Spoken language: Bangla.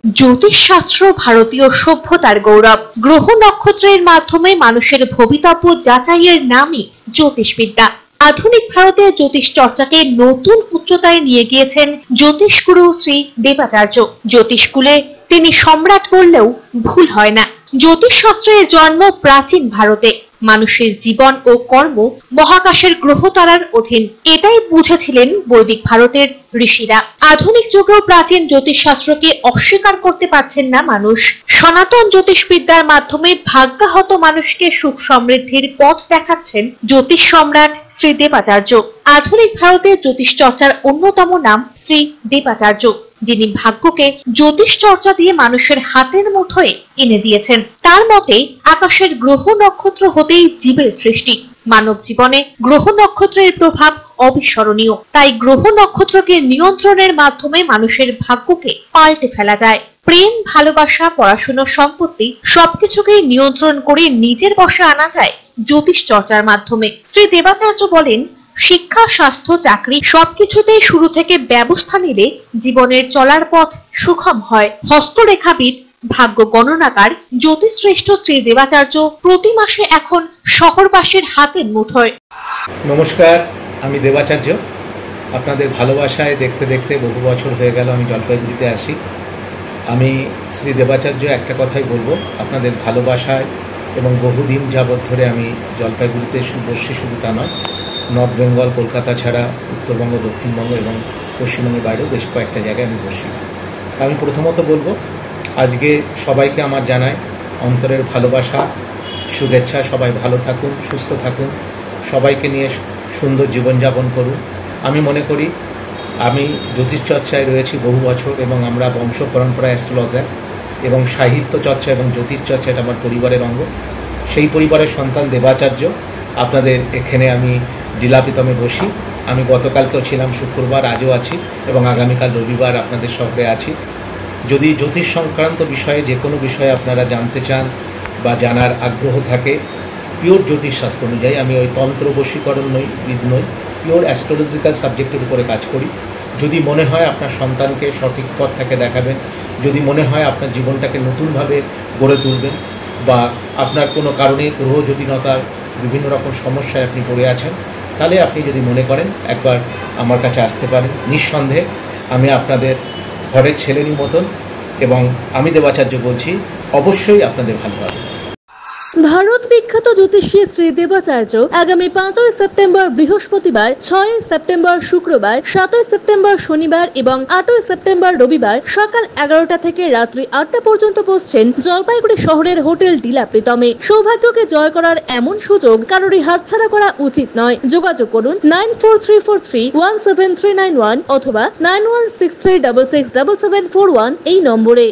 জ্যোতিষশাস্ত্র ভারতীয় সভ্যতার গৌরব। গ্রহ নক্ষত্রের মাধ্যমে মানুষের ভবিতব্য যাচাইয়ের নামই জ্যোতিষবিদ্যা। আধুনিক ভারতে জ্যোতিষ চর্চাকে নতুন উচ্চতায় নিয়ে গিয়েছেন জ্যোতিষগুরু শ্রী দেবাচার্য। জ্যোতিষকুলে তিনি সম্রাট বললেও ভুল হয় না। জ্যোতিষশাস্ত্রের জন্ম প্রাচীন ভারতে। মানুষের জীবন ও কর্ম মহাকাশের গ্রহ তারার অধীন, এটাই বুঝেছিলেন বৈদিক ভারতের ঋষিরা। আধুনিক যুগেও প্রাচীন জ্যোতিষশাস্ত্রকে অস্বীকার করতে পারছেন না মানুষ। সনাতন জ্যোতিষবিদ্যার মাধ্যমে ভাগ্যাহত মানুষকে সুখ সমৃদ্ধির পথ দেখাচ্ছেন জ্যোতিষ সম্রাট শ্রী দেবাচার্য। আধুনিক ভারতে জ্যোতিষ চর্চার অন্যতম নাম শ্রী দেবাচার্য, যিনি ভাগ্যকে জ্যোতিষ চর্চা দিয়ে মানুষের হাতের মুঠোয় এনে দিয়েছেন। তার মতে আকাশের গ্রহ নক্ষত্র হতেই জীবের সৃষ্টি। মানব জীবনে গ্রহ নক্ষত্রের প্রভাব অবিস্মরণীয়। তাই গ্রহ নক্ষত্রকে নিয়ন্ত্রণের মাধ্যমে মানুষের ভাগ্যকে পাল্টে ফেলা যায়। প্রেম, ভালোবাসা, পড়াশোনা, সম্পত্তি সবকিছুকে নিয়ন্ত্রণ করে নিজের বশে আনা যায় জ্যোতিষ চর্চার মাধ্যমে। শ্রী দেবাচার্য বলেন, শিক্ষা, স্বাস্থ্য, চাকরি সবকিছুতেই শুরু থেকে ব্যবস্থা নিলে জীবনের চলার পথ সুগম হয়। হস্তরেখাবিদ, ভাগ্য গণনাকার, জ্যোতিষশ্রেষ্ঠ শ্রী দেবাচার্য প্রতি মাসে এখন শহরবাসীর হাতের মুঠোয়। নমস্কার, আমি দেবাচার্য। আপনাদের ভালোবাসায় দেখতে দেখতে বহু বছর হয়ে গেল আমি জলপাইগুড়িতে আসি। আমি শ্রী দেবাচার্য একটা কথাই বলবো, আপনাদের ভালোবাসায় এবং বহুদিন যাবৎ ধরে আমি জলপাইগুড়িতে বসছি, শুধু তা নয়, নর্থ বেঙ্গল, কলকাতা ছাড়া উত্তরবঙ্গ, দক্ষিণবঙ্গ এবং পশ্চিমবঙ্গের বাইরেও বেশ কয়েকটা জায়গায় আমি বসি। আমি প্রথমত বলবো, আজকে সবাইকে আমার জানাই অন্তরের ভালোবাসা, শুভেচ্ছা। সবাই ভালো থাকুন, সুস্থ থাকুন, সবাইকে নিয়ে সুন্দর জীবনযাপন করুন। আমি মনে করি আমি জ্যোতিষ চর্চায় রয়েছি বহু বছর এবং আমরা বংশ পরম্পরা অ্যাস্ট্রোলজার এবং সাহিত্য চর্চা এবং জ্যোতিষ চর্চা এটা আমার পরিবারের অঙ্গ। সেই পরিবারের সন্তান দেবাচার্য। আপনাদের এখানে আমি ডিলাপিতমে বসি। আমি গতকালকেও ছিলাম, শুক্রবার, আজও আছি এবং আগামীকাল রবিবার আপনাদের শহরে আছি। যদি জ্যোতিষ সংক্রান্ত বিষয়ে যে কোনো বিষয়ে আপনারা জানতে চান বা জানার আগ্রহ থাকে, পিওর জ্যোতিষশাস্ত্র অনুযায়ী, আমি ওই তন্ত্র বশীকরণ বিদ নই, পিওর অ্যাস্ট্রোলজিক্যাল সাবজেক্টের উপরে কাজ করি। যদি মনে হয় আপনার সন্তানকে সঠিক পথ থেকে দেখাবেন, যদি মনে হয় আপনার জীবনটাকে নতুনভাবে গড়ে তুলবেন, বা আপনার কোনো কারণে গ্রহ জ্যোতিনতার বিভিন্ন রকম সমস্যায় আপনি পড়ে আছেন, তাহলে আপনি যদি মনে করেন একবার আমার কাছে আসতে পারেন। নিঃসন্দেহে আমি আপনাদের ঘরের ছেলেরই মতন, এবং আমি দেবাচার্য বলছি, অবশ্যই আপনাদের ভালো হবে। ভারত বিখ্যাত জ্যোতিষী শ্রী দেবাচার্য আগামী 5ই সেপ্টেম্বর বৃহস্পতিবার, 6ই সেপ্টেম্বর শুক্রবার, 7ই সেপ্টেম্বর শনিবার এবং 8ই সেপ্টেম্বর রবিবার সকাল 11টা থেকে রাত্রি 8টা পর্যন্ত বসছেন জলপাইগুড়ি শহরের হোটেল ডিলাপ্রিতমে। সৌভাগ্যকে জয় করার এমন সুযোগ কারোরই হাতছাড়া করা উচিত নয়। যোগাযোগ করুন 9434317391 অথবা 9163667741 এই নম্বরে।